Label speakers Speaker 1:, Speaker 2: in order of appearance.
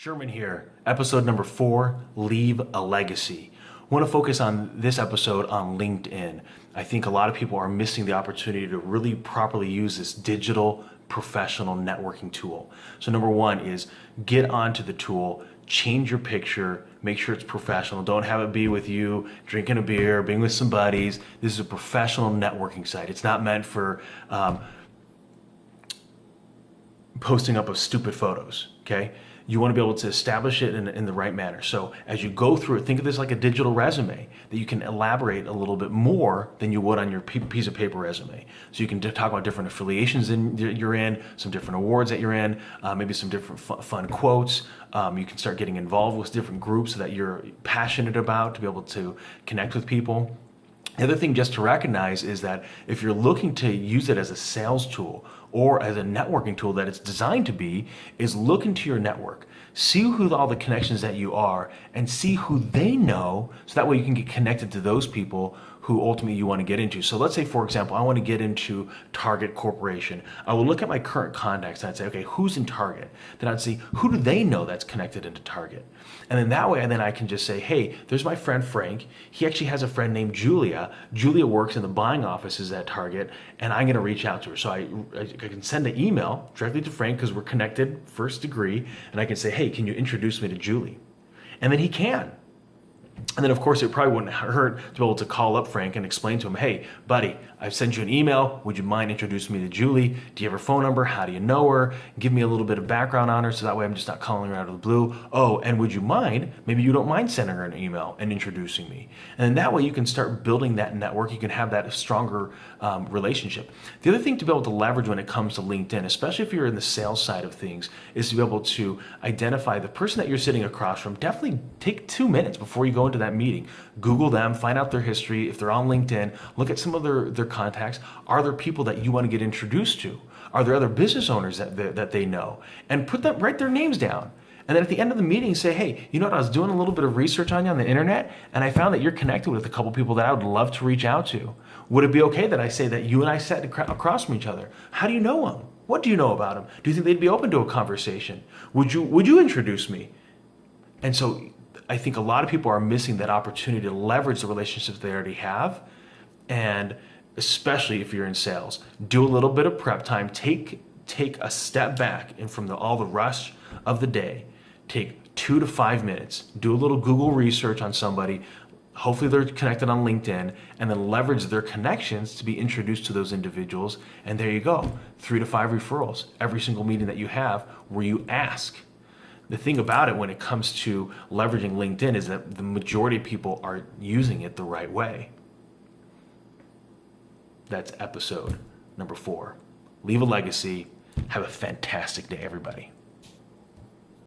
Speaker 1: Sherman here, episode number 4, Leave a Legacy. I want to focus on this episode on LinkedIn. I think a lot of people are missing the opportunity to really properly use this digital professional networking tool. So number 1 is get onto the tool, change your picture, make sure it's professional. Don't have it be with you drinking a beer, being with some buddies. This is a professional networking site. It's not meant for posting up of stupid photos, okay? You want to be able to establish it in the right manner. So as you go through it, think of this like a digital resume that you can elaborate a little bit more than you would on your piece of paper resume. So you can talk about different affiliations you're in, some different awards that you're in, maybe some different fun quotes. You can start getting involved with different groups that you're passionate about to be able to connect with people. The other thing just to recognize is that if you're looking to use it as a sales tool or as a networking tool that it's designed to be, is look into your network. See who all the connections that you are and see who they know, so that way you can get connected to those people who ultimately you want to get into. So let's say, for example, I want to get into Target Corporation. I will look at my current contacts and I'd say, okay, who's in Target? Then I'd see, who do they know that's connected into Target? And then that way, and then I can just say, hey, there's my friend Frank. He actually has a friend named Julia. Julia works in the buying offices at Target, and I'm going to reach out to her. So I can send an email directly to Frank because we're connected first degree, and I can say, hey, can you introduce me to Julie? And then he can. And then, of course, it probably wouldn't hurt to be able to call up Frank and explain to him, hey, buddy, I've sent you an email. Would you mind introducing me to Julie? Do you have her phone number? How do you know her? Give me a little bit of background on her so that way I'm just not calling her out of the blue. Oh, and would you mind, maybe you don't mind sending her an email and introducing me. And then that way you can start building that network. You can have that stronger relationship. The other thing to be able to leverage when it comes to LinkedIn, especially if you're in the sales side of things, is to be able to identify the person that you're sitting across from. Definitely take 2 minutes before you go into that meeting. Google them, find out their history. If they're on LinkedIn, look at some of their contacts. Are there people that you want to get introduced to? Are there other business owners that they know? And write their names down. And then at the end of the meeting, say, hey, you know what? I was doing a little bit of research on you on the internet, and I found that you're connected with a couple people that I would love to reach out to. Would it be okay that I say that you and I sat across from each other? How do you know them? What do you know about them? Do you think they'd be open to a conversation? Would you introduce me? And so I think a lot of people are missing that opportunity to leverage the relationships they already have. And especially if you're in sales, do a little bit of prep time. Take a step back and from all the rush of the day, take 2 to 5 minutes, do a little Google research on somebody. Hopefully they're connected on LinkedIn, and then leverage their connections to be introduced to those individuals. And there you go, 3 to 5 referrals every single meeting that you have where you ask. The thing about it when it comes to leveraging LinkedIn is that the majority of people are using it the right way. That's episode number 4. Leave a legacy. Have a fantastic day, everybody.